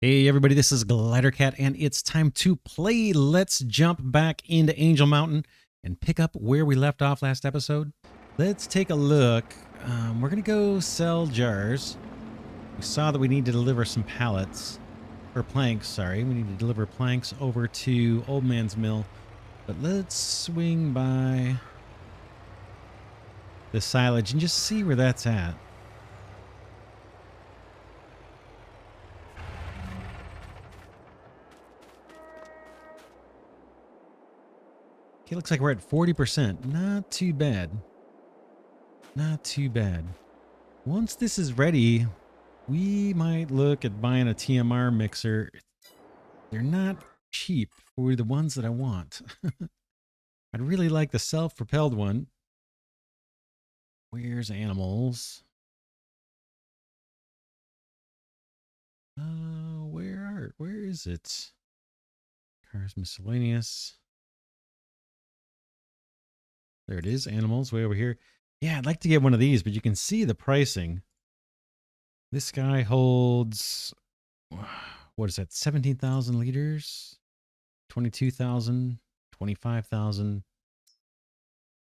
Hey everybody, this is Glidercat and it's time to play. Let's jump back into Angel Mountain and pick up where we left off last episode. Let's take a look. We're going to go sell jars. We saw that we need to deliver some pallets, or planks, sorry. We need to deliver planks over to Old Man's Mill. But let's swing by the silage and just see where that's at. Okay, looks like we're at 40%. Not too bad. Not too bad. Once this is ready, we might look at buying a TMR mixer. They're not cheap for the ones that I want. I'd really like the self-propelled one. Where's animals? Where is it? Cars miscellaneous. There it is, animals way over here. Yeah, I'd like to get one of these, but you can see the pricing. This guy holds, what is that, 17,000 liters? 22,000, 25,000.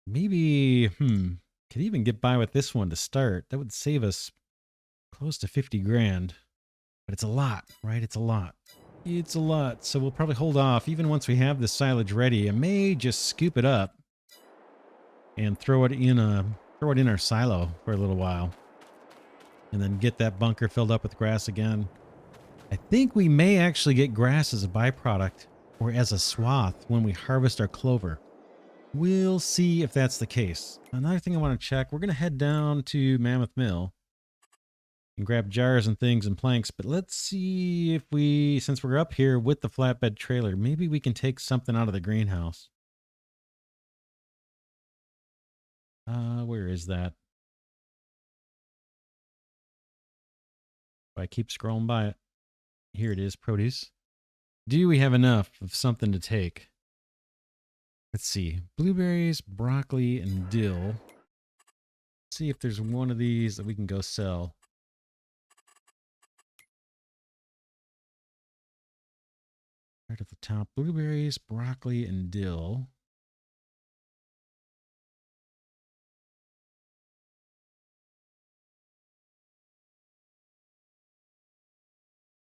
Maybe, could even get by with this one to start. That would save us close to 50 grand. But it's a lot, right? It's a lot. It's a lot. So we'll probably hold off. Even once we have the silage ready, I may just scoop it up and throw it in our silo for a little while. And then get that bunker filled up with grass again. I think we may actually get grass as a byproduct or as a swath when we harvest our clover. We'll see if that's the case. Another thing I want to check, we're going to head down to Mammoth Mill and grab jars and things and planks, but let's see if we, since we're up here with the flatbed trailer, maybe we can take something out of the greenhouse. Where is that? I keep scrolling by it. Here it is, produce. Do we have enough of something to take? Let's see. Blueberries, broccoli, and dill. Let's see if there's one of these that we can go sell. Right at the top. Blueberries, broccoli, and dill.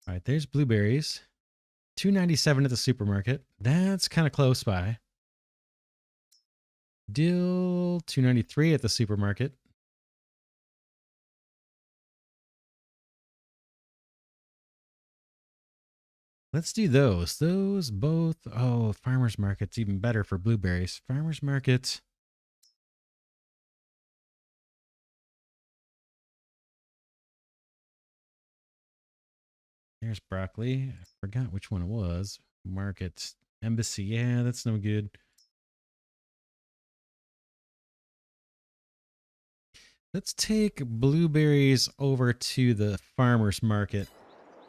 All right, there's blueberries. $2.97 at the supermarket. That's kind of close by. Dill, $2.93 at the supermarket. Let's do those. Those both. Oh, farmer's market's even better for blueberries. Farmer's market. There's broccoli. I forgot which one it was. Market. Embassy. Yeah, that's no good. Let's take blueberries over to the farmer's market.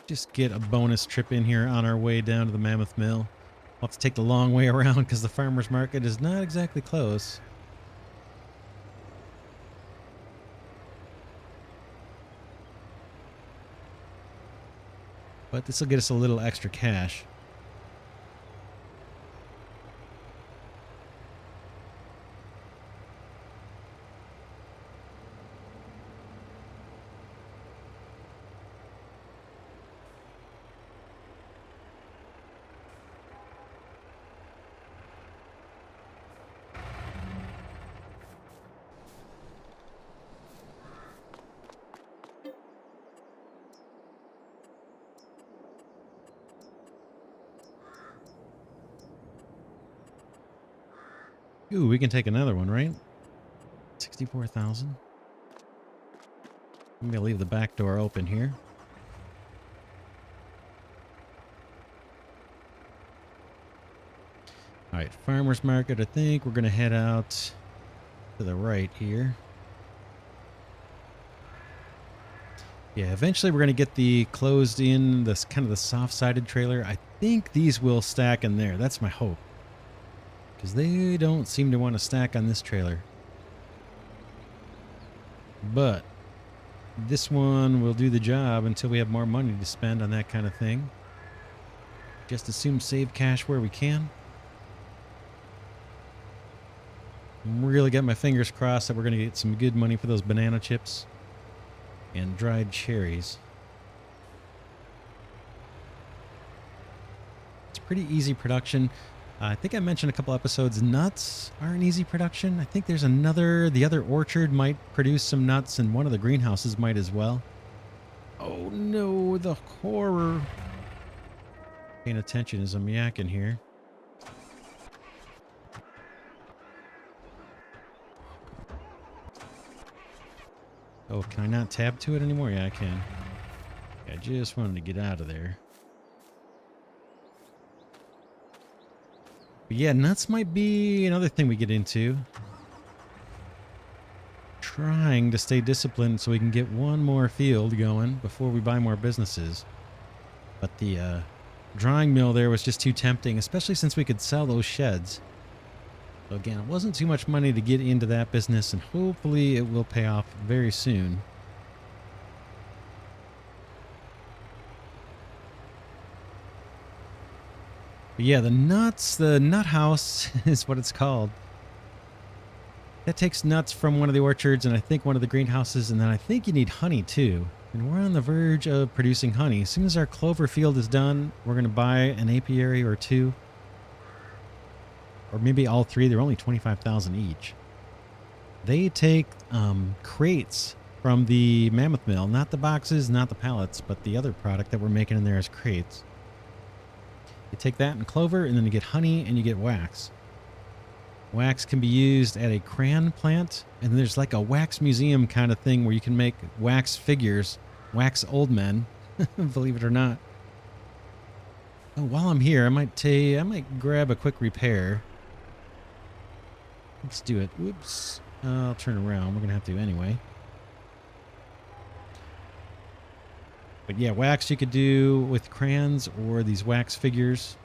Just get a bonus trip in here on our way down to the Mammoth Mill. We'll have to take the long way around because the farmer's market is not exactly close. But this will get us a little extra cash. Ooh, we can take another one, right? 64,000. I'm going to leave the back door open here. All right, farmer's market. I think we're going to head out to the right here. Yeah, eventually we're going to get the closed in, this kind of the soft-sided trailer. I think these will stack in there. That's my hope. Because they don't seem to want to stack on this trailer. But This one will do the job until we have more money to spend on that kind of thing. Just assume save cash where we can. I'm really got my fingers crossed that we're going to get some good money for those banana chips and dried cherries. It's pretty easy production. I think I mentioned a couple episodes, nuts are an easy production. I think there's the other orchard might produce some nuts, and one of the greenhouses might as well. Oh no, the horror. Paying attention as I'm yakking here. Oh, can I not tab to it anymore? Yeah, I can. I just wanted to get out of there. But yeah, nuts might be another thing we get into. Trying to stay disciplined so we can get one more field going before we buy more businesses. But the drying mill there was just too tempting, especially since we could sell those sheds. So again, it wasn't too much money to get into that business, and hopefully it will pay off very soon. But yeah, the nut house is what it's called. That takes nuts from one of the orchards and I think one of the greenhouses, and then I think you need honey too. And we're on the verge of producing honey. As soon as our clover field is done, we're going to buy an apiary or two. Or maybe all three. They're only 25,000 each. They take crates from the mammoth mill. Not the boxes, not the pallets, but the other product that we're making in there is crates. You take that and clover, and then you get honey and you get wax. Wax can be used at a crayon plant, and there's like a wax museum kind of thing where you can make wax figures, wax old men, believe it or not. Oh, while I'm here, I might grab a quick repair. Let's do it. Whoops. I'll turn around. We're going to have to anyway. But yeah, wax you could do with crayons or these wax figures.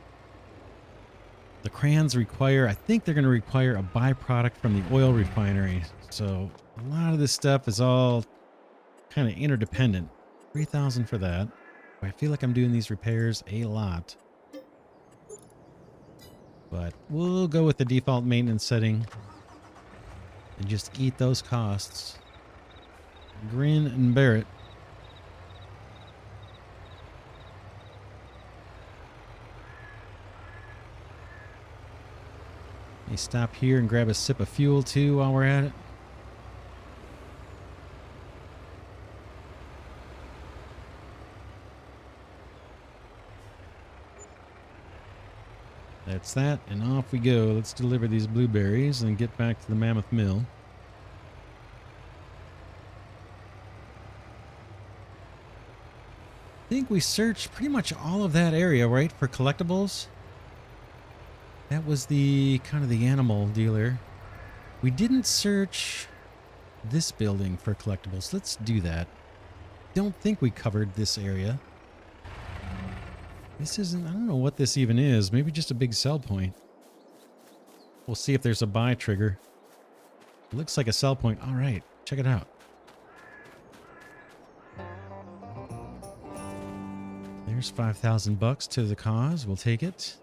The crayons require, I think they're going to require a byproduct from the oil refinery. So a lot of this stuff is all kind of interdependent. 3,000 for that. I feel like I'm doing these repairs a lot. But we'll go with the default maintenance setting and just eat those costs. Grin and bear it. Let me stop here and grab a sip of fuel too while we're at it. That's that, and off we go. Let's deliver these blueberries and get back to the mammoth mill. I think we searched pretty much all of that area, right, for collectibles. That was the kind of the animal dealer. We didn't search this building for collectibles. Let's do that. Don't think we covered this area. This isn't, I don't know what this even is. Maybe just a big sell point. We'll see if there's a buy trigger. It looks like a sell point. All right, check it out. There's 5,000 bucks to the cause. We'll take it.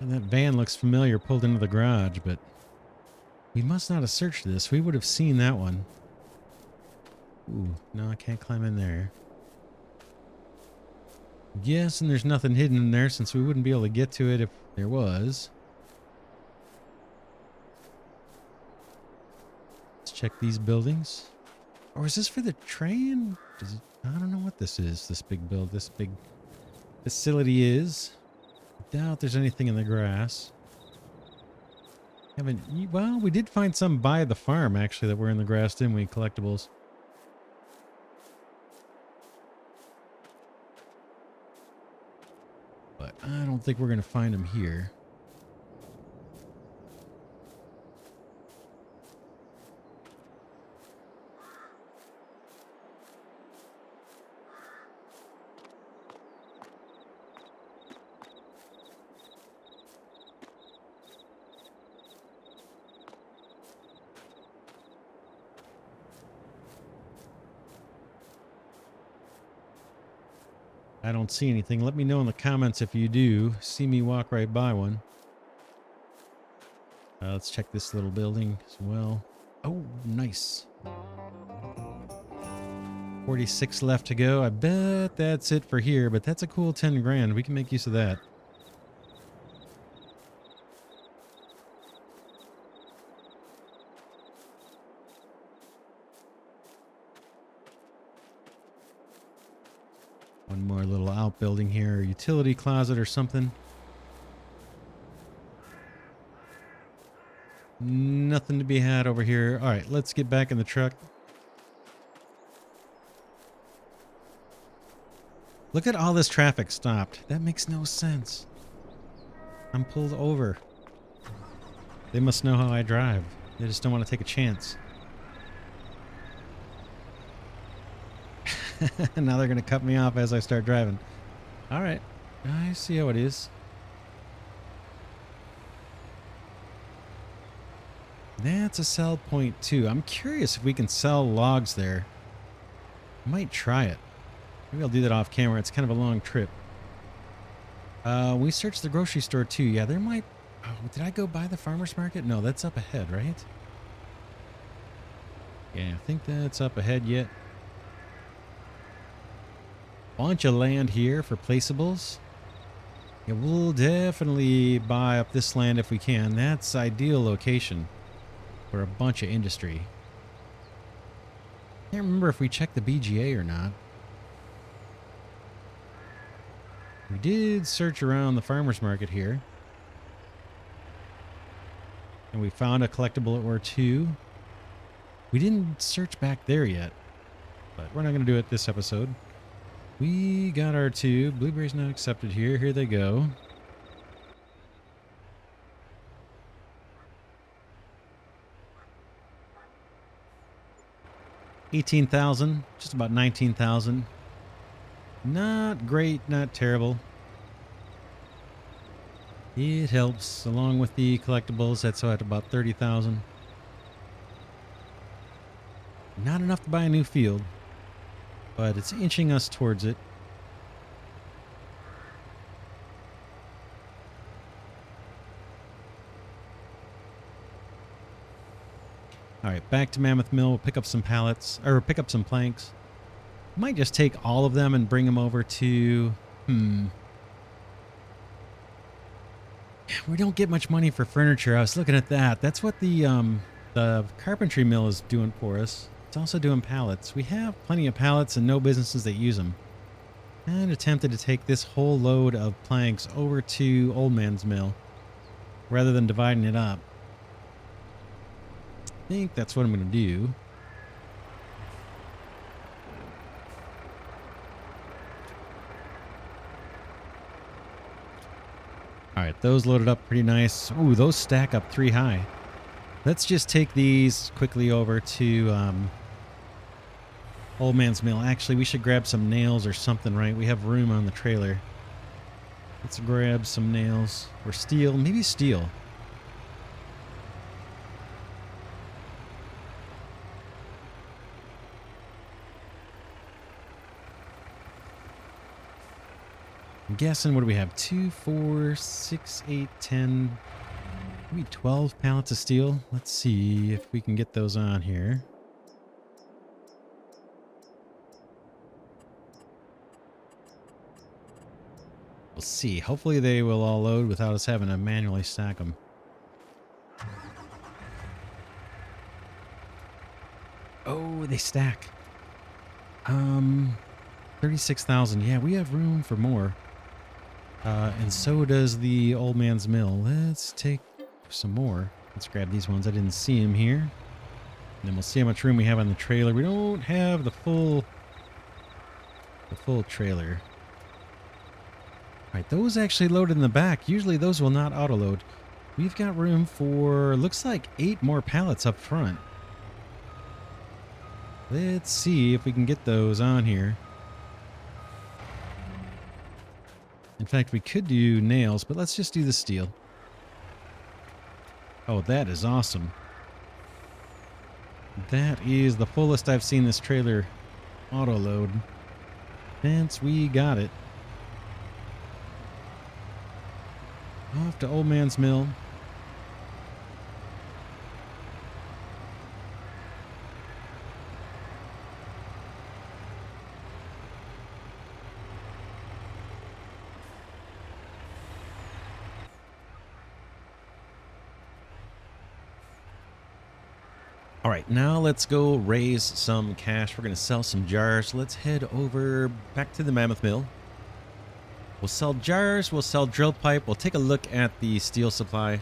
And that van looks familiar, pulled into the garage, but we must not have searched this. We would have seen that one. Ooh, no, I can't climb in there. Yes, and there's nothing hidden in there since we wouldn't be able to get to it if there was. Let's check these buildings. Or is this for the train? I don't know what this is, this big facility is. Doubt there's anything in the grass. Well, we did find some by the farm actually that were in the grass, didn't we? Collectibles. But I don't think we're going to find them here. I don't see anything. Let me know in the comments if you do see me walk right by one. Let's check this little building as well. Oh, nice. 46 left to go. I bet that's it for here, but that's a cool 10 grand. We can make use of that. One more little outbuilding here, utility closet or something. Nothing to be had over here. All right, let's get back in the truck. Look at all this traffic stopped. That makes no sense. I'm pulled over. They must know how I drive. They just don't want to take a chance. Now they're going to cut me off as I start driving. All right. I see how it is. That's a sell point too. I'm curious if we can sell logs there. I might try it. Maybe I'll do that off camera. It's kind of a long trip. We searched the grocery store too. Yeah, there might... Oh, did I go by the farmer's market? No, that's up ahead, right? Yeah, I think that's up ahead yet. Bunch of land here for placeables. Yeah, we'll definitely buy up this land if we can. That's ideal location for a bunch of industry. Can't remember if we checked the BGA or not. We did search around the farmer's market here. And we found a collectible or two. We didn't search back there yet, but we're not going to do it this episode. We got our two. Blueberries not accepted here. Here they go. $18,000, just about $19,000. Not great, not terrible. It helps, along with the collectibles. That's at about $30,000. Not enough to buy a new field, but it's inching us towards it. All right, back to Mammoth Mill. We'll pick up some pallets, or pick up some planks. Might just take all of them and bring them over to... We don't get much money for furniture. I was looking at that. That's what the carpentry mill is doing for us. It's also doing pallets. We have plenty of pallets and no businesses that use them. And attempted to take this whole load of planks over to Old Man's Mill rather than dividing it up. I think that's what I'm going to do. All right, those loaded up pretty nice. Ooh, those stack up 3 high. Let's just take these quickly over to Old Man's Mill. Actually, we should grab some nails or something, right? We have room on the trailer. Let's grab some nails or steel. Maybe steel. I'm guessing, what do we have? 2, 4, 6, 8, 10, maybe 12 pallets of steel. Let's see if we can get those on here. We'll see. Hopefully they will all load without us having to manually stack them. Oh, they stack. 36,000. Yeah, we have room for more. And so does the Old Man's Mill. Let's take some more. Let's grab these ones. I didn't see them here. And then we'll see how much room we have on the trailer. We don't have the full trailer. All right, those actually load in the back. Usually those will not auto load. We've got room for, looks like 8 more pallets up front. Let's see if we can get those on here. In fact, we could do nails, but let's just do the steel. Oh, that is awesome. That is the fullest I've seen this trailer auto load since we got it. Off to Old Man's Mill. All right, now let's go raise some cash. We're going to sell some jars. Let's head over back to the Mammoth Mill. We'll sell jars. We'll sell drill pipe. We'll take a look at the steel supply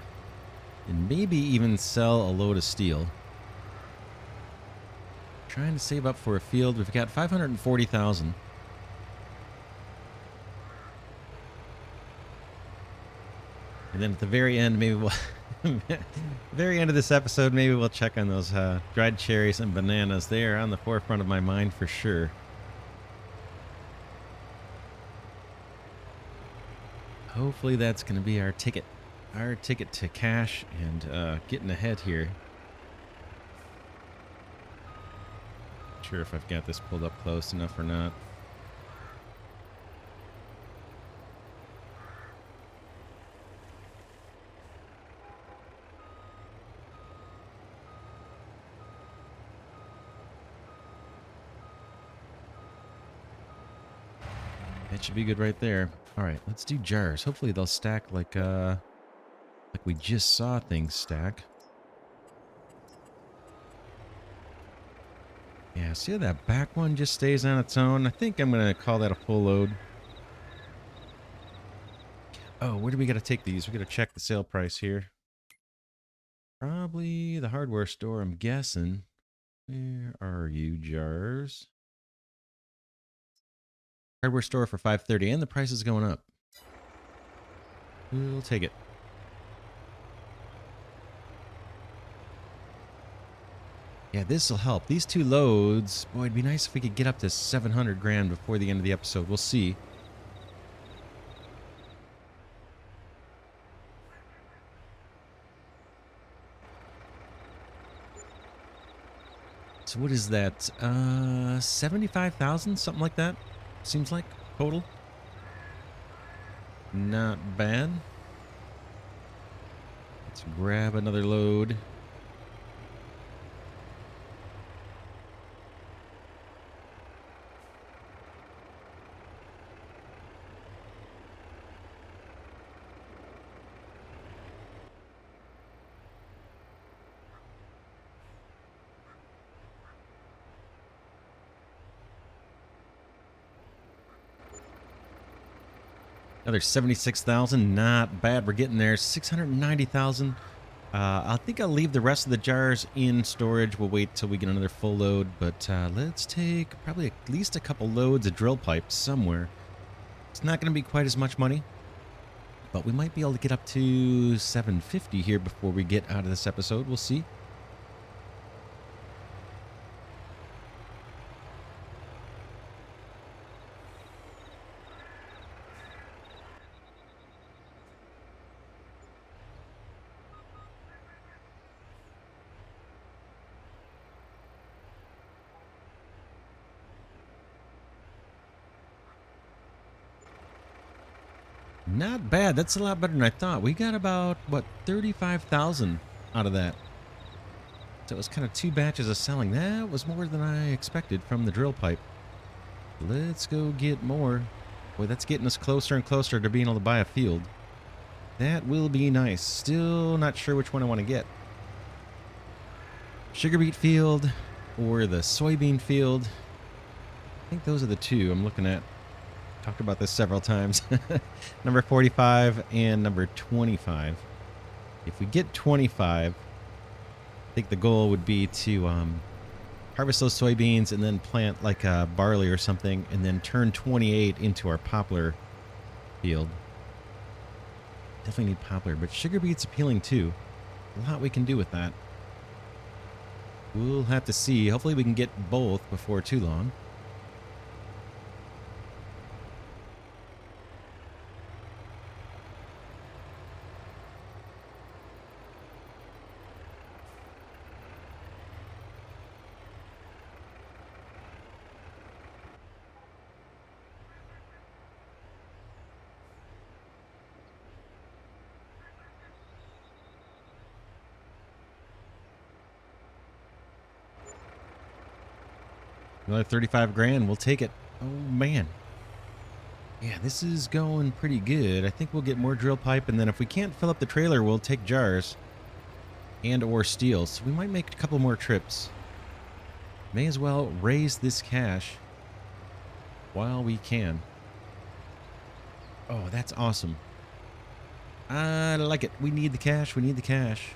and maybe even sell a load of steel. Trying to save up for a field. We've got 540,000. And then at the very end, maybe we'll... very end of this episode, maybe we'll check on those dried cherries and bananas. They are on the forefront of my mind for sure. Hopefully that's going to be our ticket to cash and getting ahead here. Not sure if I've got this pulled up close enough or not. That should be good right there. All right, let's do jars. Hopefully they'll stack like we just saw things stack. Yeah, see how that back one just stays on its own? I think I'm going to call that a full load. Oh, where do we got to take these? We got to check the sale price here. Probably the hardware store, I'm guessing. Where are you, jars? Hardware store for 530, and the price is going up. We'll take it. Yeah, this will help. These two loads, boy, it'd be nice if we could get up to 700 grand before the end of the episode. We'll see. So what is that? 75,000, something like that. Seems like total. Not bad. Let's grab another load. Another 76,000, not bad. We're getting there. 690,000. I think I'll leave the rest of the jars in storage. We'll wait till we get another full load, but let's take probably at least a couple loads of drill pipe somewhere. It's not going to be quite as much money, but we might be able to get up to 750 here before we get out of this episode. We'll see. Not bad. That's a lot better than I thought. We got about, what, 35,000 out of that. So it was kind of 2 batches of selling. That was more than I expected from the drill pipe. Let's go get more. Boy, that's getting us closer and closer to being able to buy a field. That will be nice. Still not sure which one I want to get. Sugar beet field or the soybean field. I think those are the two I'm looking at. Talked about this several times. Number 45 and number 25. If we get 25, I think the goal would be to harvest those soybeans and then plant like a barley or something, and then turn 28 into our poplar field. Definitely need poplar, but sugar beet's appealing too. A lot we can do with that. We'll have to see. Hopefully we can get both before too long. Another 35 grand. We'll take it. Oh, man. Yeah, this is going pretty good. I think we'll get more drill pipe, and then if we can't fill up the trailer, we'll take jars and or steel. So we might make a couple more trips. May as well raise this cash while we can. Oh, that's awesome. I like it. We need the cash. We need the cash.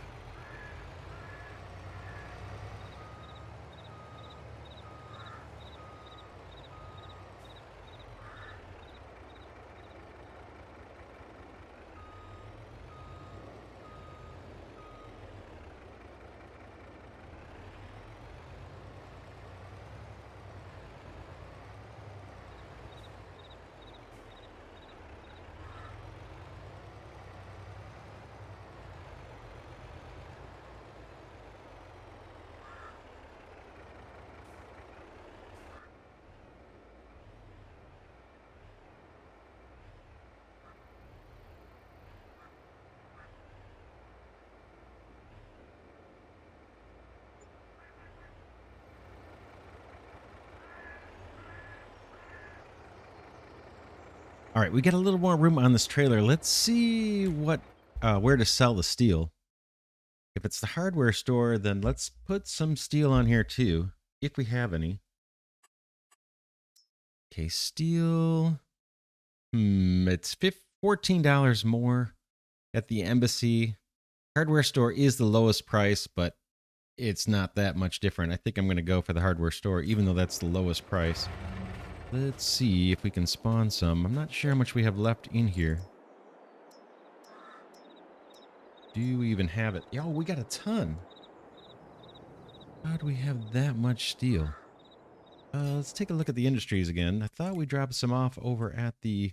All right, we got a little more room on this trailer. Let's see what where to sell the steel. If it's the hardware store, then let's put some steel on here too, if we have any. Okay, steel. It's $14 more at the embassy. Hardware store is the lowest price, but it's not that much different. I think I'm going to go for the hardware store, even though that's the lowest price. Let's see if we can spawn some. I'm not sure how much we have left in here. Do we even have it? Yo, we got a ton. How do we have that much steel? Let's take a look at the industries again. I thought we dropped some off over at the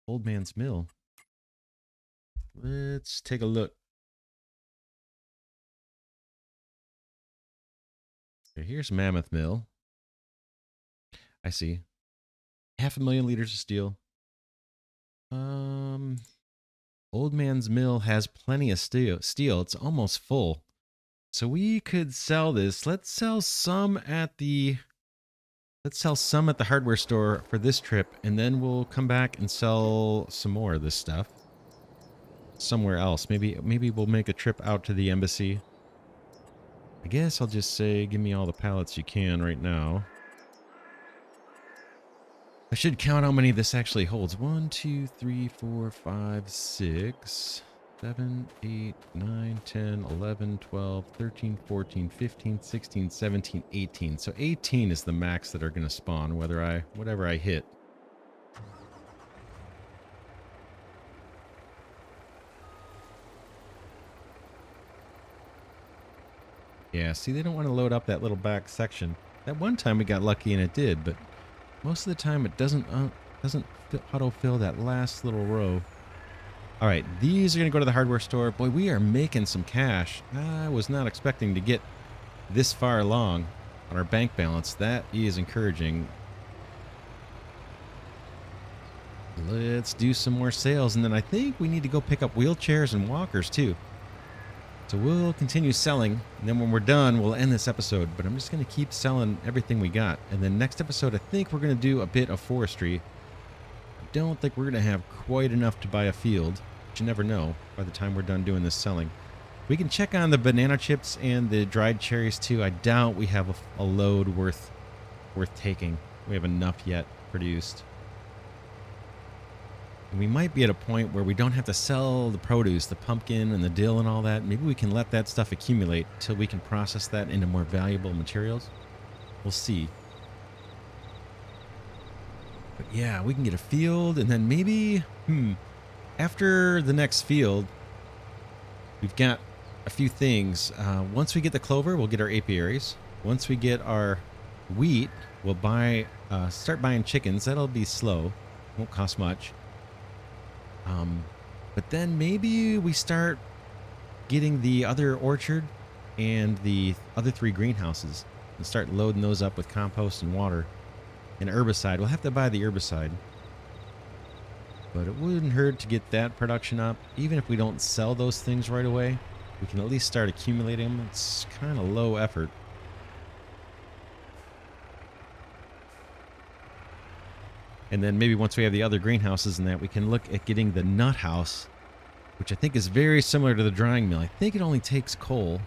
old man's mill. Let's take a look. Okay, here's Mammoth Mill. I see. 500,000 liters of steel. Old Man's Mill has plenty of steel. It's almost full. So we could sell this. Let's sell some at the hardware store for this trip, and then we'll come back and sell some more of this stuff somewhere else. Maybe we'll make a trip out to the embassy. I guess I'll just say, give me all the pallets you can right now. I should count how many this actually holds. 1, 2, 3, 4, 5, 6, 7, 8, 9, 10, 11, 12, 13, 14, 15, 16, 17, 18. So 18 is the max that are going to spawn, whatever I hit. Yeah, see, they don't want to load up that little back section. That one time we got lucky and it did, but most of the time it doesn't auto-fill that last little row. All right, these are going to go to the hardware store. Boy, we are making some cash. I was not expecting to get this far along on our bank balance. That is encouraging. Let's do some more sales, and then I think we need to go pick up wheelchairs and walkers too. So we'll continue selling, and then when we're done, we'll end this episode. But I'm just going to keep selling everything we got. And then next episode, I think we're going to do a bit of forestry. I don't think we're going to have quite enough to buy a field. But you never know by the time we're done doing this selling. We can check on the banana chips and the dried cherries too. I doubt we have a load worth taking. We have enough yet produced. And we might be at a point where we don't have to sell the produce, the pumpkin and the dill and all that. Maybe we can let that stuff accumulate till we can process that into more valuable materials. We'll see. But yeah, we can get a field, and then maybe, after the next field, we've got a few things. Once we get the clover, we'll get our apiaries. Once we get our wheat, we'll start buying chickens. That'll be slow. Won't cost much. But then maybe we start getting the other orchard and the other 3 greenhouses and start loading those up with compost and water and herbicide. We'll have to buy the herbicide, but it wouldn't hurt to get that production up. Even if we don't sell those things right away, we can at least start accumulating them. It's kind of low effort. And then maybe once we have the other greenhouses and that, we can look at getting the nut house, which I think is very similar to the drying mill. I think it only takes coal.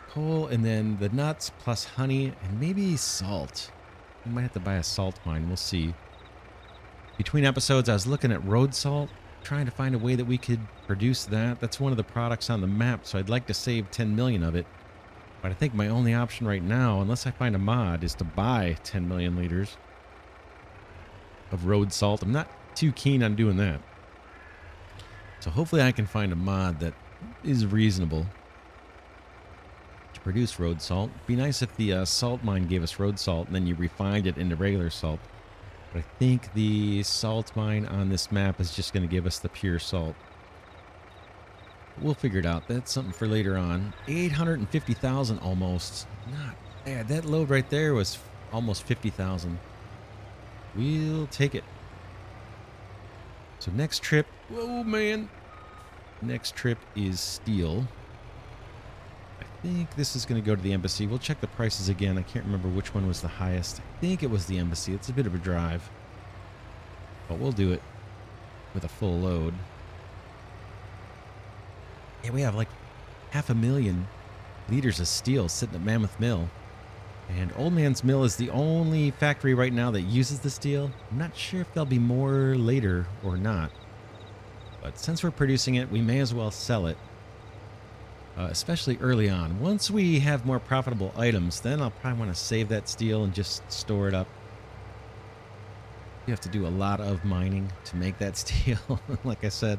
Coal and then the nuts plus honey and maybe salt. We might have to buy a salt mine. We'll see. Between episodes, I was looking at road salt, trying to find a way that we could produce that. That's one of the products on the map, so I'd like to save 10 million of it. But I think my only option right now, unless I find a mod, is to buy 10 million liters of road salt. I'm not too keen on doing that. So hopefully I can find a mod that is reasonable to produce road salt. It'd be nice if the salt mine gave us road salt and then you refined it into regular salt. But I think the salt mine on this map is just going to give us the pure salt. We'll figure it out. That's something for later on. 850,000 almost. Not bad. That load right there was almost 50,000. We'll take it. So next trip. Whoa, man. Next trip is steel. I think this is going to go to the embassy. We'll check the prices again. I can't remember which one was the highest. I think it was the embassy. It's a bit of a drive. But we'll do it with a full load. Yeah, we have like 500,000 liters of steel sitting at Mammoth Mill. And Old Man's Mill is the only factory right now that uses the steel. I'm not sure if there'll be more later or not. But since we're producing it, we may as well sell it. Especially early on. Once we have more profitable items, then I'll probably want to save that steel and just store it up. You have to do a lot of mining to make that steel, like I said.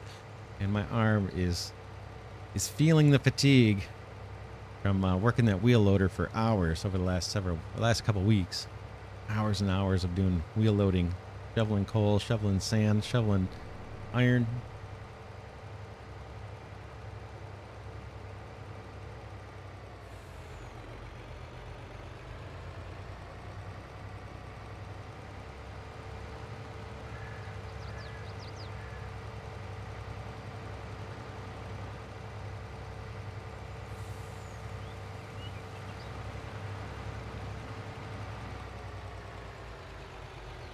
And my arm is feeling the fatigue from working that wheel loader for hours over the last couple weeks. Hours and hours of doing wheel loading, shoveling coal, shoveling sand, shoveling iron.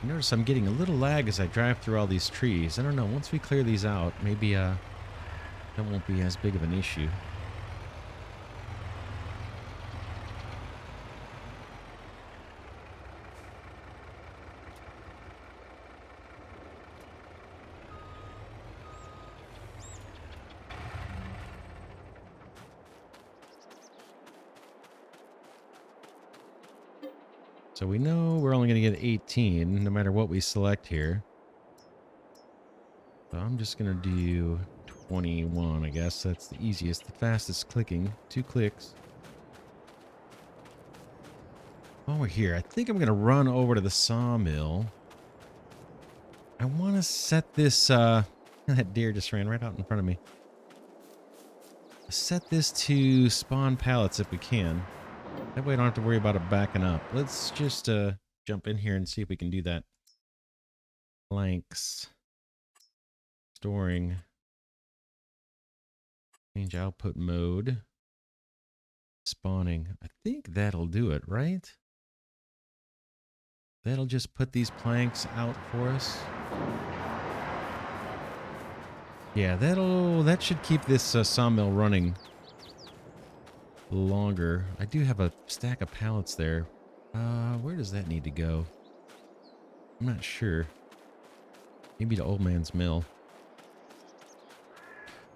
Notice I'm getting a little lag as I drive through all these trees. I don't know, once we clear these out, maybe that won't be as big of an issue. So we know we're only going to get 18 no matter what we select here. So I'm just going to do 21, I guess. That's the easiest, the fastest clicking. 2 clicks. While we're here, I think I'm going to run over to the sawmill. I want to set this... that deer just ran right out in front of me. Set this to spawn pallets if we can. That way I don't have to worry about it backing up. Let's just jump in here and see if we can do that. Planks. Storing. Change output mode. Spawning. I think that'll do it, right? That'll just put these planks out for us. Yeah, that should keep this sawmill running longer. I do have a stack of pallets there. Where does that need to go? I'm not sure. Maybe to Old Man's Mill.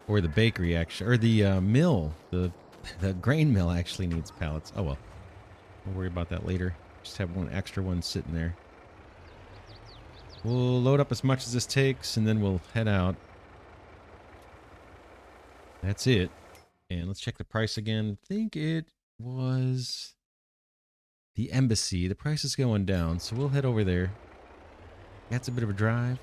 Or the bakery, actually. Or the mill. The grain mill actually needs pallets. Oh, well. We'll worry about that later. Just have one extra one sitting there. We'll load up as much as this takes, and then we'll head out. That's it. And let's check the price again. I think it was the embassy. The price is going down, so we'll head over there. That's a bit of a drive.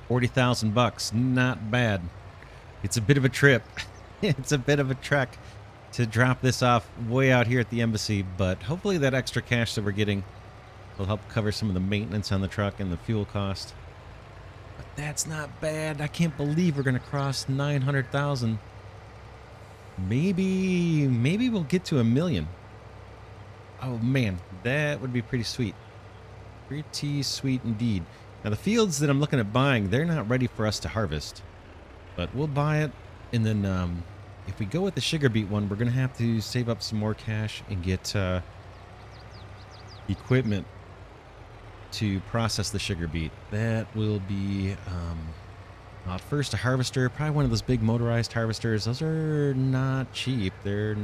40,000 bucks. Not bad. It's a bit of a trip. It's a bit of a trek to drop this off way out here at the embassy, but hopefully that extra cash that we're getting will help cover some of the maintenance on the truck and the fuel cost. But that's not bad. I can't believe we're going to cross 900,000. Maybe we'll get to 1 million. Oh man, that would be pretty sweet. Pretty sweet indeed. Now the fields that I'm looking at buying, they're not ready for us to harvest. But we'll buy it, and then if we go with the sugar beet one, we're going to have to save up some more cash and get equipment to process the sugar beet. That will be first a harvester, probably one of those big motorized harvesters. Those are not cheap. They're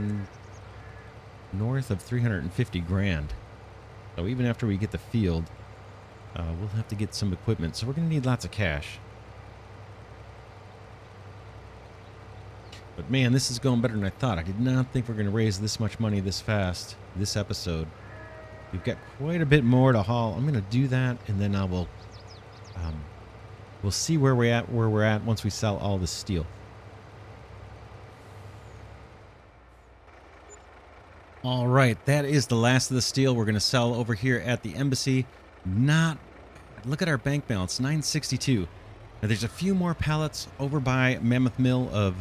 north of 350 grand. So even after we get the field, we'll have to get some equipment. So we're going to need lots of cash. But man, this is going better than I thought. I did not think we're going to raise this much money this fast this episode. We've got quite a bit more to haul. I'm going to do that, and then I will we'll see where we're at once we sell all this steel. All right, that is the last of the steel we're going to sell over here at the embassy. Look at our bank balance, 962. Now there's a few more pallets over by Mammoth Mill of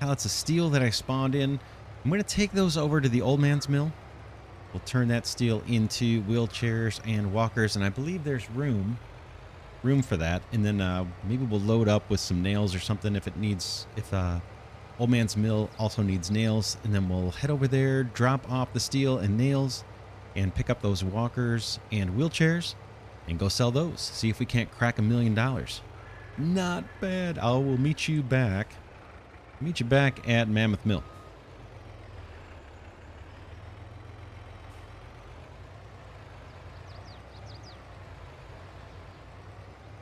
pallets of steel that I spawned in. I'm going to take those over to the old man's mill. We'll turn that steel into wheelchairs and walkers, and I believe there's room for that. And then maybe we'll load up with some nails or something if old man's mill also needs nails, and then we'll head over there, drop off the steel and nails, and pick up those walkers and wheelchairs and go sell those. See if we can't crack $1 million. Not bad. I will meet you back. Meet you back at Mammoth Mill.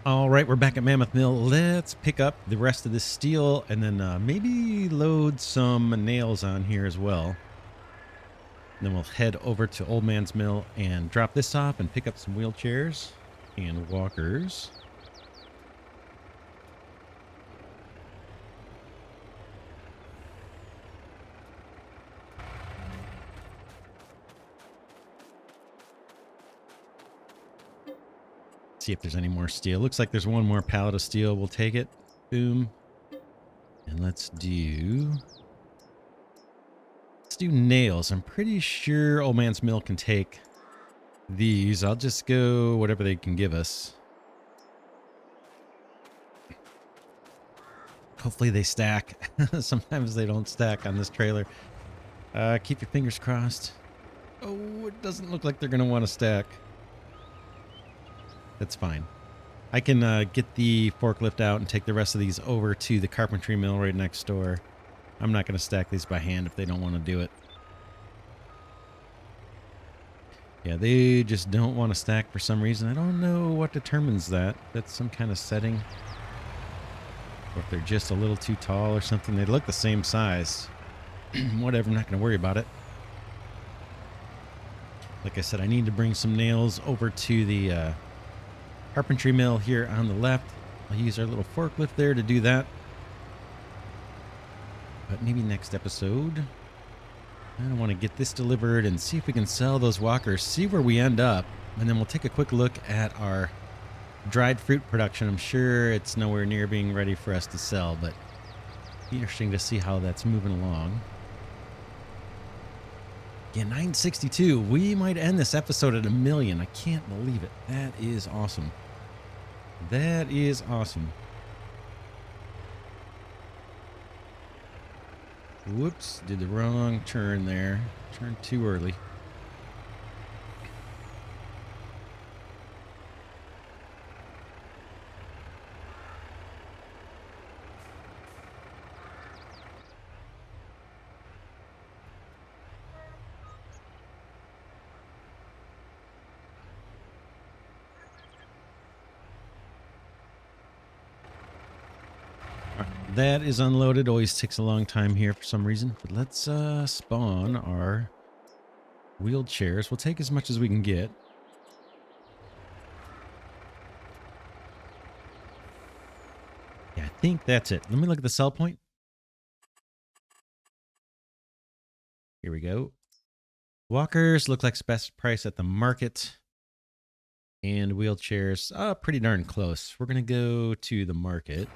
All right, we're back at Mammoth Mill. Let's pick up the rest of this steel and then maybe load some nails on here as well. And then we'll head over to Old Man's Mill and drop this off and pick up some wheelchairs and walkers. See if there's any more steel. Looks like there's one more pallet of steel. We'll take it. Boom. And let's do nails. I'm pretty sure Old Man's Mill can take these. I'll just go whatever they can give us. Hopefully they stack. Sometimes they don't stack on this trailer. Keep your fingers crossed. Oh, it doesn't look like they're going to want to stack. That's fine. I can get the forklift out and take the rest of these over to the carpentry mill right next door. I'm not going to stack these by hand if they don't want to do it. Yeah, they just don't want to stack for some reason. I don't know what determines that. That's some kind of setting. Or if they're just a little too tall or something. They look the same size. Whatever, I'm not going to worry about it. Like I said, I need to bring some nails over to the carpentry mill here on the left. I'll use our little forklift there to do that. But maybe next episode. I don't want to get this delivered and see if we can sell those walkers, see where we end up, and then we'll take a quick look at our dried fruit production. I'm sure it's nowhere near being ready for us to sell, but interesting to see how that's moving along. Yeah, 962. We might end this episode at 1 million. I can't believe it. That is awesome. That is awesome. Whoops, did the wrong turn there. Turned too early. That is unloaded. Always takes a long time here for some reason. But let's spawn our wheelchairs. We'll take as much as we can get. think that's it. Let me look at the sell point. Here we go. Walkers look like best price at the market. And wheelchairs, pretty darn close. We're going to go to the market.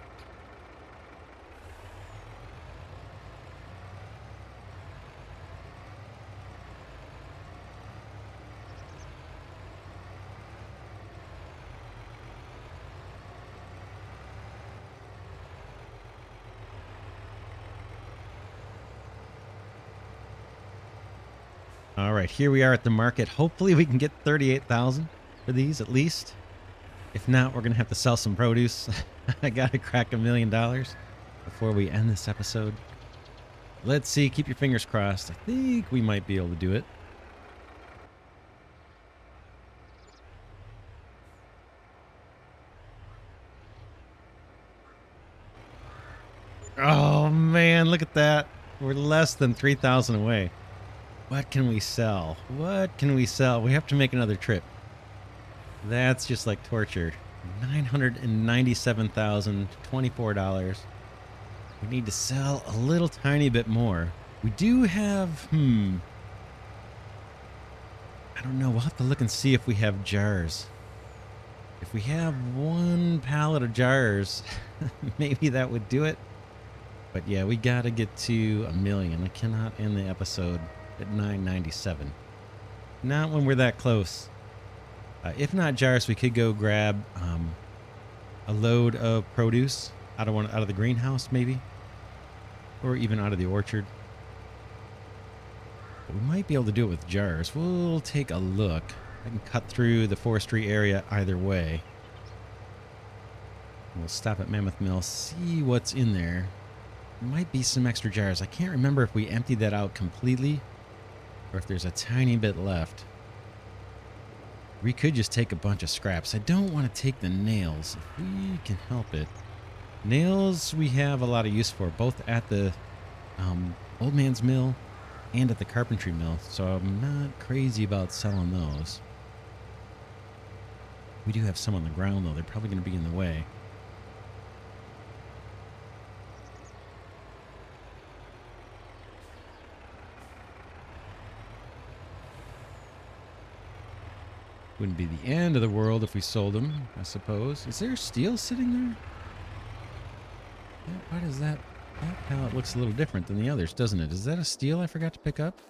All right, here we are at the market. Hopefully we can get 38,000 for these at least. If not, we're going to have to sell some produce. I got to crack $1 million before we end this episode. Let's see. Keep your fingers crossed. I think we might be able to do it. Oh, man, look at that. We're less than 3,000 away. What can we sell? What can we sell? We have to make another trip. That's just like torture. $997,024. We need to sell a little tiny bit more. We do have, I don't know. We'll have to look and see if we have jars. If we have one pallet of jars, maybe that would do it. But yeah, we got to get to 1 million. I cannot end the episode at 997. Not when we're that close. If not jars, we could go grab a load of produce out of the greenhouse, maybe, or even out of the orchard. But we might be able to do it with jars. We'll take a look. I can cut through the forestry area either way. We'll stop at Mammoth Mill, see what's in there. Might be some extra jars. I can't remember if we emptied that out completely or if there's a tiny bit left. We could just take a bunch of scraps. I don't want to take the nails if we can help it. Nails we have a lot of use for, both at the old man's mill and at the carpentry mill, so I'm not crazy about selling those. We do have some on the ground, though. They're probably going to be in the way. Wouldn't be the end of the world if we sold them, I suppose. Is there steel sitting there? Yeah, why does that pallet looks a little different than the others, doesn't it? Is that a steel I forgot to pick up?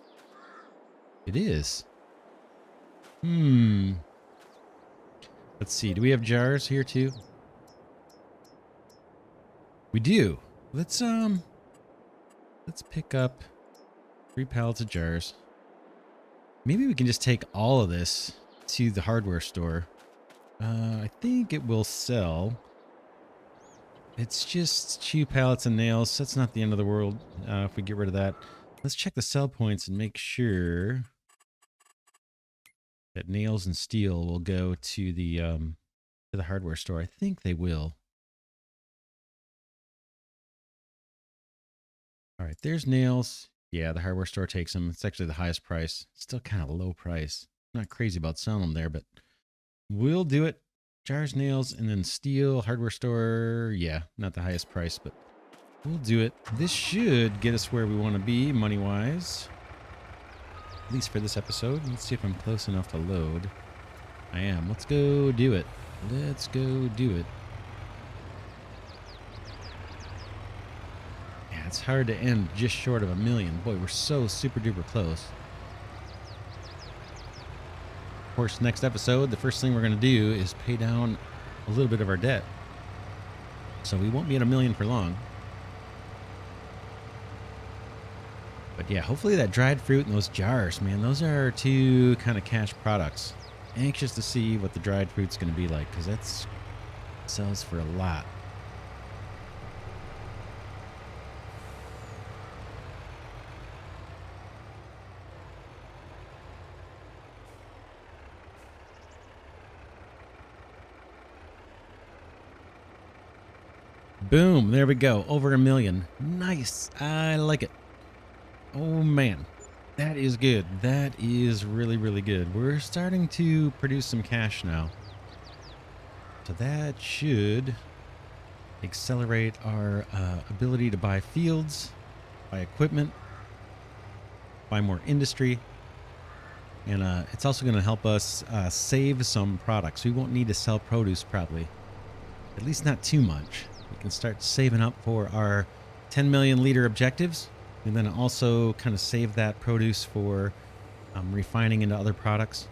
It is. Let's see. Do we have jars here too? We do. Let's pick up 3 pallets of jars. Maybe we can just take all of this to the hardware store. I think it will sell. It's just 2 pallets of nails. That's not the end of the world if we get rid of that. Let's check the sell points and make sure that nails and steel will go to the hardware store. I think they will. All right, there's nails. Yeah, the hardware store takes them. It's actually the highest price. Still kind of low price. Not crazy about selling them there, but we'll do it. Jars, nails, and then steel, hardware store. Yeah, not the highest price, but we'll do it. This should get us where we want to be money-wise. At least for this episode. Let's see if I'm close enough to load. I am. Let's go do it. Let's go do it. Yeah, it's hard to end just short of 1 million. Boy, we're so super duper close. Of course, next episode, the first thing we're going to do is pay down a little bit of our debt. So we won't be at 1 million for long. But yeah, hopefully that dried fruit and those jars, man, those are our 2 kind of cash products. Anxious to see what the dried fruit's going to be like, because that sells for a lot. Boom, there we go. Over 1 million. Nice. I like it. Oh, man. That is good. That is really, really good. We're starting to produce some cash now. So that should accelerate our ability to buy fields, buy equipment, buy more industry. And it's also going to help us save some products. We won't need to sell produce probably, at least not too much. We can start saving up for our 10 million liter objectives, and then also kind of save that produce for refining into other products.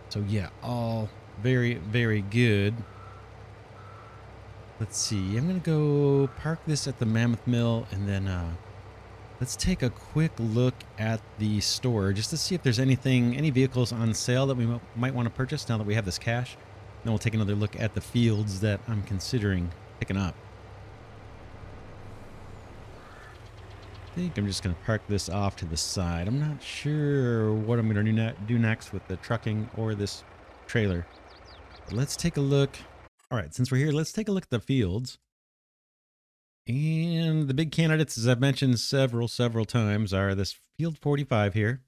So yeah, all very, very good. Let's see. I'm going to go park this at the Mammoth Mill, and then let's take a quick look at the store just to see if there's any vehicles on sale that we might want to purchase now that we have this cash. Then we'll take another look at the fields that I'm considering picking up. I think I'm just going to park this off to the side. I'm not sure what I'm going to do next with the trucking or this trailer. But let's take a look. All right, since we're here, let's take a look at the fields. And the big candidates, as I've mentioned several times, are this field 45 here.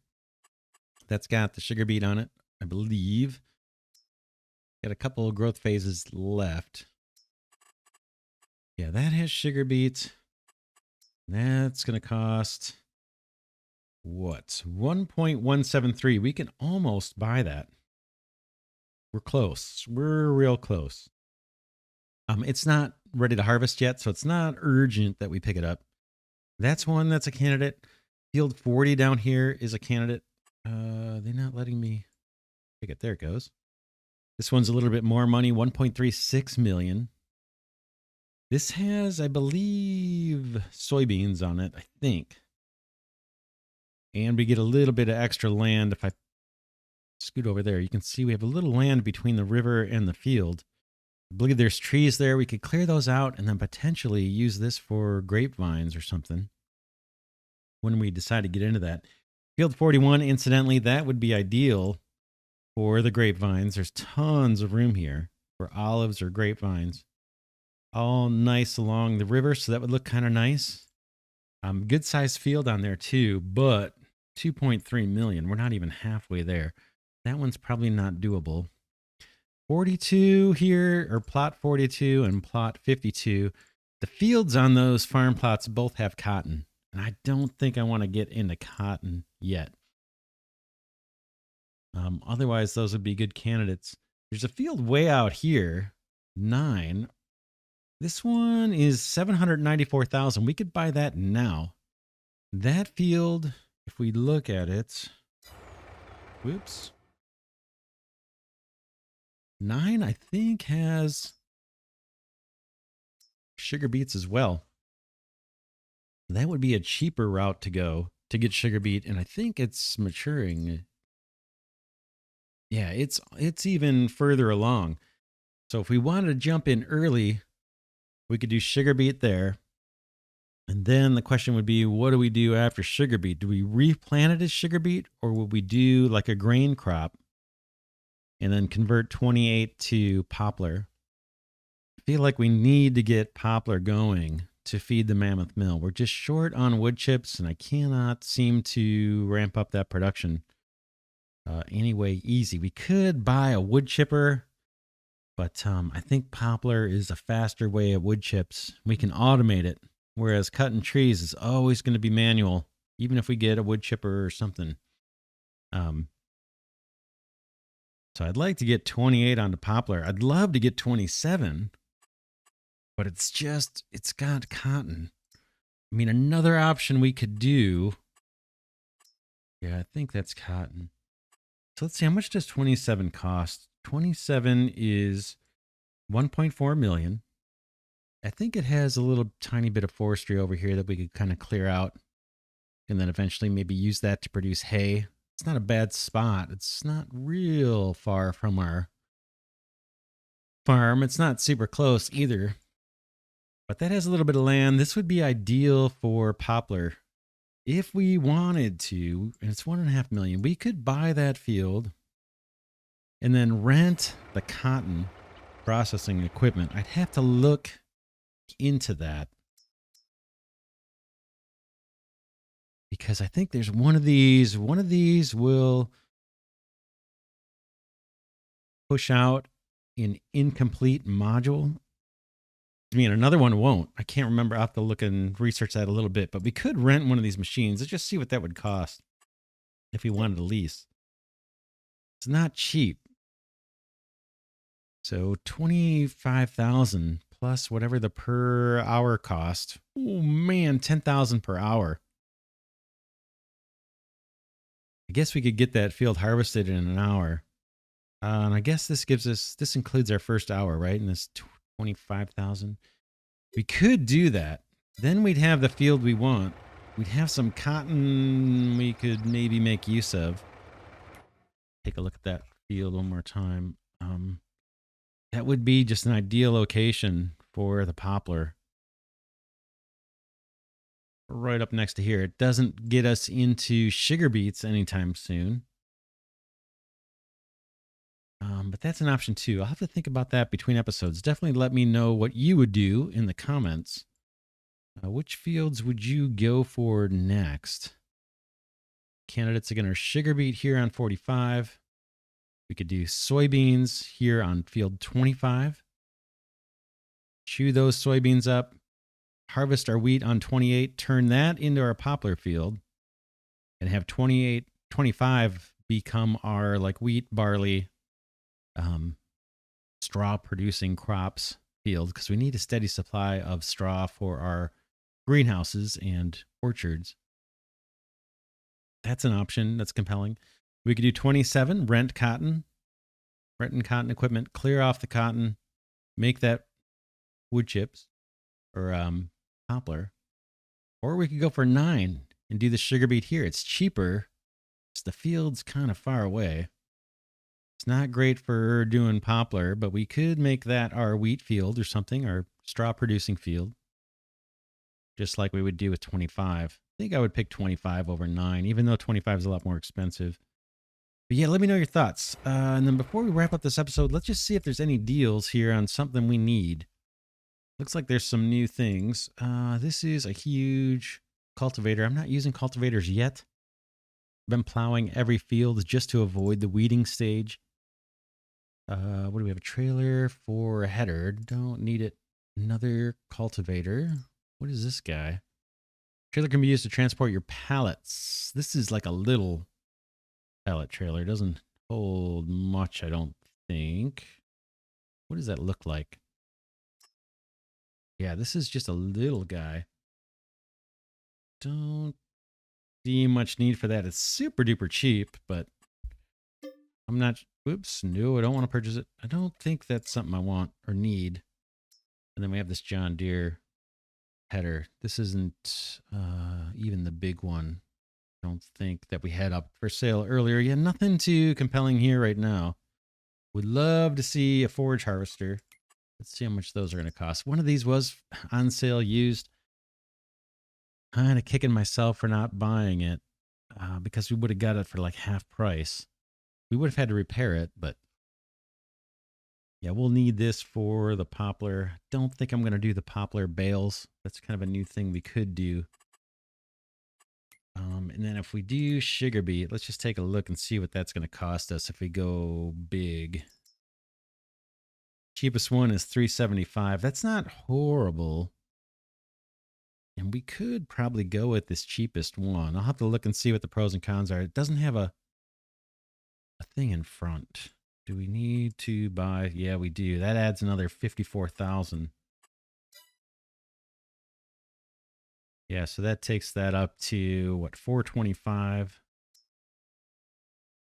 That's got the sugar beet on it, I believe. Got a couple of growth phases left. Yeah, that has sugar beet. That's going to cost, what, 1.173. We can almost buy that. We're close. We're real close. It's not ready to harvest yet, so it's not urgent that we pick it up. That's one that's a candidate. Field 40 down here is a candidate. They're not letting me pick it. There it goes. This one's a little bit more money, 1.36 million. This has, I believe, soybeans on it, I think. And we get a little bit of extra land. If I scoot over there, you can see we have a little land between the river and the field. I believe there's trees there. We could clear those out and then potentially use this for grapevines or something when we decide to get into that. Field 41, incidentally, that would be ideal for the grapevines. There's tons of room here for olives or grapevines. All nice along the river, so that would look kind of nice. Good sized field on there too, but 2.3 million. We're not even halfway there. That one's probably not doable. 42 here, or plot 42 and plot 52. The fields on those farm plots both have cotton, and I don't think I want to get into cotton yet. Otherwise, those would be good candidates. There's a field way out here, 9. This one is 794,000. We could buy that now. That field, if we look at it, whoops. 9, I think, has sugar beets as well. That would be a cheaper route to go to get sugar beet, and I think it's maturing. Yeah, it's even further along. So if we wanted to jump in early, we could do sugar beet there. And then the question would be, what do we do after sugar beet? Do we replant it as sugar beet, or would we do like a grain crop and then convert 28 to poplar? I feel like we need to get poplar going to feed the Mammoth Mill. We're just short on wood chips, and I cannot seem to ramp up that production anyway easy. We could buy a wood chipper, but I think poplar is a faster way of wood chips. We can automate it, whereas cutting trees is always going to be manual, even if we get a wood chipper or something. So I'd like to get 28 onto poplar. I'd love to get 27, but it's got cotton. I mean, another option we could do. Yeah, I think that's cotton. So let's see, how much does 27 cost? 27 is 1.4 million. I think it has a little tiny bit of forestry over here that we could kind of clear out and then eventually maybe use that to produce hay. It's not a bad spot. It's not real far from our farm. It's not super close either, but that has a little bit of land. This would be ideal for poplar. If we wanted to, and it's 1.5 million, we could buy that field and then rent the cotton processing equipment. I'd have to look into that, because I think there's one of these will push out an incomplete module. I mean, another one won't. I can't remember. I'll have to look and research that a little bit, but we could rent one of these machines. Let's just see what that would cost if we wanted to lease. It's not cheap. So 25,000 plus whatever the per hour cost. Oh man, 10,000 per hour. I guess we could get that field harvested in an hour. And I guess this includes our first hour, right? And this 25,000. We could do that. Then we'd have the field we want. We'd have some cotton we could maybe make use of. Take a look at that field one more time. That would be just an ideal location for the poplar. Right up next to here. It doesn't get us into sugar beets anytime soon. But that's an option too. I'll have to think about that between episodes. Definitely let me know what you would do in the comments. Which fields would you go for next? Candidates again are sugar beet here on 45. We could do soybeans here on field 25. Chew those soybeans up. Harvest our wheat on 28. Turn that into our poplar field. And have 25 become our like wheat, barley, straw producing crops field, because we need a steady supply of straw for our greenhouses and orchards. That's an option that's compelling. We could do 27, rent cotton and cotton equipment, clear off the cotton, make that wood chips or poplar. Or we could go for 9 and do the sugar beet here. It's cheaper. The field's kind of far away. It's not great for doing poplar, but we could make that our wheat field or something, our straw producing field, just like we would do with 25. I think I would pick 25 over 9, even though 25 is a lot more expensive. But yeah, let me know your thoughts. And then before we wrap up this episode, let's just see if there's any deals here on something we need. Looks like there's some new things. This is a huge cultivator. I'm not using cultivators yet. I've been plowing every field just to avoid the weeding stage. What do we have? A trailer for a header. Don't need it. Another cultivator. What is this guy? Trailer can be used to transport your pallets. This is like a little pallet trailer. It doesn't hold much, I don't think. What does that look like? Yeah, this is just a little guy. Don't see much need for that. It's super duper cheap, but I'm not. Whoops, no, I don't want to purchase it. I don't think that's something I want or need. And then we have this John Deere header. This isn't even the big one. I don't think that we had up for sale earlier. Yeah, nothing too compelling here right now. Would love to see a forage harvester. Let's see how much those are going to cost. One of these was on sale used. Kind of kicking myself for not buying it because we would have got it for like half price. We would have had to repair it, but yeah, we'll need this for the poplar. Don't think I'm going to do the poplar bales. That's kind of a new thing we could do. And then if we do sugar beet, let's just take a look and see what that's going to cost us if we go big. Cheapest one is $375. That's not horrible. And we could probably go with this cheapest one. I'll have to look and see what the pros and cons are. It doesn't have a thing in front. Do we need to buy? Yeah, we do. That adds another 54,000. Yeah, so that takes that up to what, 425.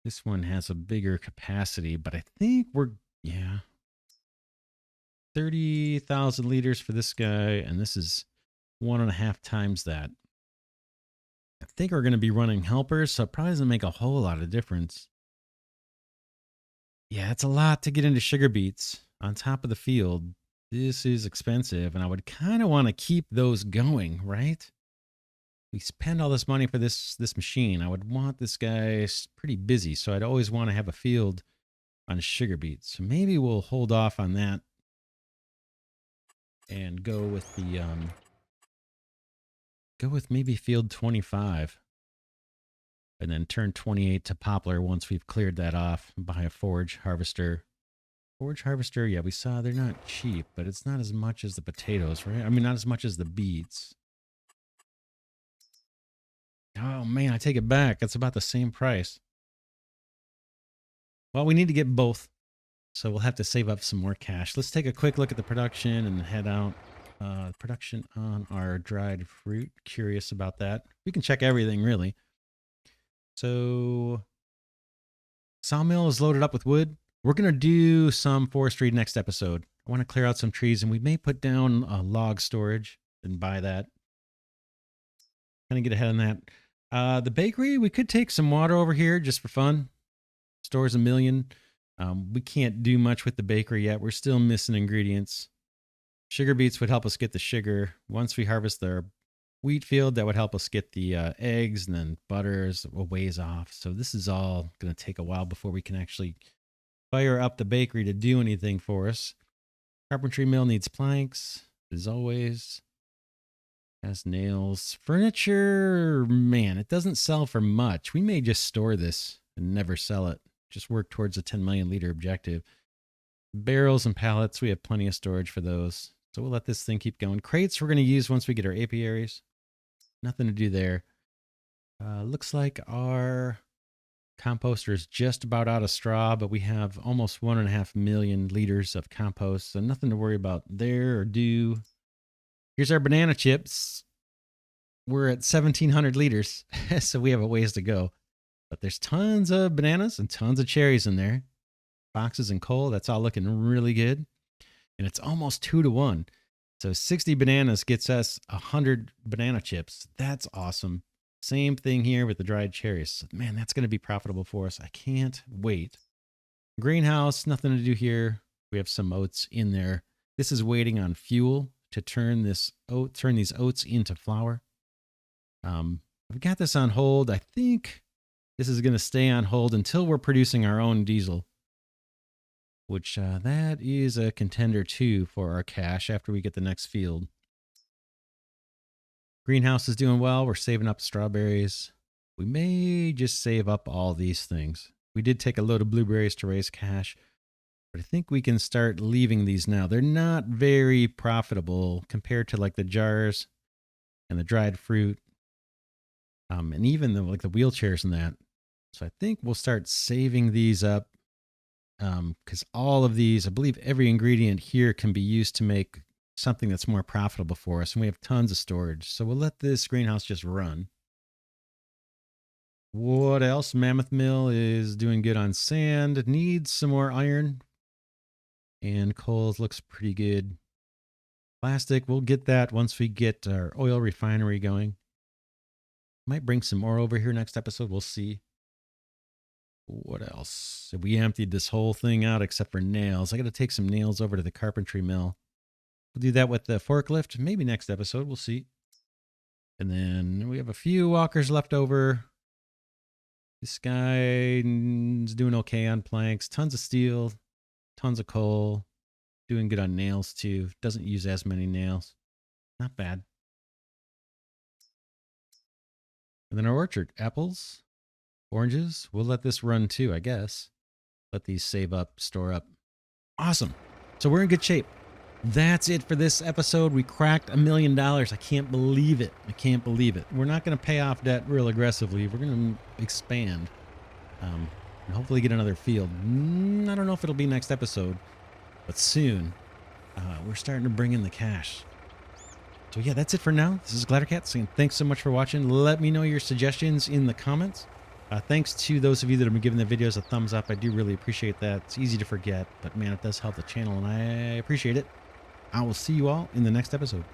This one has a bigger capacity, but I think we're, yeah, 30,000 liters for this guy, and this is 1.5 times that. I think we're going to be running helpers, so it probably doesn't make a whole lot of difference. Yeah, it's a lot to get into sugar beets on top of the field. This is expensive, and I would kind of want to keep those going, right? We spend all this money for this machine. I would want this guy pretty busy, so I'd always want to have a field on sugar beets. So maybe we'll hold off on that and go with the maybe field 25. And then turn 28 to poplar once we've cleared that off. Buy a forage harvester. Forage harvester, yeah, we saw they're not cheap, but it's not as much as the potatoes, right? I mean, not as much as the beets. Oh, man, I take it back. It's about the same price. Well, we need to get both, so we'll have to save up some more cash. Let's take a quick look at the production and head out. Production on our dried fruit. Curious about that. We can check everything, really. So, sawmill is loaded up with wood. We're going to do some forestry next episode. I want to clear out some trees, and we may put down a log storage and buy that. Kind of get ahead on that. The bakery, we could take some water over here just for fun. Stores $1 million. We can't do much with the bakery yet. We're still missing ingredients. Sugar beets would help us get the sugar. Once we harvest their wheat field, that would help us get the eggs, and then butters a ways off. So this is all going to take a while before we can actually fire up the bakery to do anything for us. Carpentry mill needs planks, as always. Has nails. Furniture, man, it doesn't sell for much. We may just store this and never sell it. Just work towards a 10 million liter objective. Barrels and pallets, we have plenty of storage for those. So we'll let this thing keep going. Crates we're going to use once we get our apiaries. Nothing to do there. Looks like our composter is just about out of straw, but we have almost 1.5 million liters of compost, so nothing to worry about there or do. Here's our banana chips. We're at 1,700 liters, so we have a ways to go. But there's tons of bananas and tons of cherries in there. Boxes and coal, that's all looking really good. And it's almost 2 to 1. So 60 bananas gets us 100 banana chips. That's awesome. Same thing here with the dried cherries. Man, that's going to be profitable for us. I can't wait. Greenhouse, nothing to do here. We have some oats in there. This is waiting on fuel to turn these oats into flour. I've got this on hold. I think this is going to stay on hold until we're producing our own diesel, which that is a contender too for our cash after we get the next field. Greenhouse is doing well. We're saving up strawberries. We may just save up all these things. We did take a load of blueberries to raise cash, but I think we can start leaving these now. They're not very profitable compared to like the jars and the dried fruit, and even the wheelchairs and that. So I think we'll start saving these up, because all of these, I believe every ingredient here can be used to make something that's more profitable for us, and we have tons of storage. So we'll let this greenhouse just run. What else? Mammoth Mill is doing good on sand. It needs some more iron. And coals looks pretty good. Plastic, we'll get that once we get our oil refinery going. Might bring some more over here next episode. We'll see. What else? We emptied this whole thing out except for nails. I got to take some nails over to the carpentry mill. We'll do that with the forklift. Maybe next episode. We'll see. And then we have a few walkers left over. This guy is doing okay on planks. Tons of steel. Tons of coal. Doing good on nails too. Doesn't use as many nails. Not bad. And then our orchard. Apples. Oranges. We'll let this run too, I guess. Let these save up, store up. Awesome. So we're in good shape. That's it for this episode. We cracked $1 million. I can't believe it. I can't believe it. We're not going to pay off debt real aggressively. We're going to expand. And hopefully get another field. I don't know if it'll be next episode, but soon. We're starting to bring in the cash. So yeah, that's it for now. This is Glidercat saying thanks so much for watching. Let me know your suggestions in the comments. Thanks to those of you that have been giving the videos a thumbs up. I do really appreciate that. It's easy to forget, but man, it does help the channel, and I appreciate it. I will see you all in the next episode.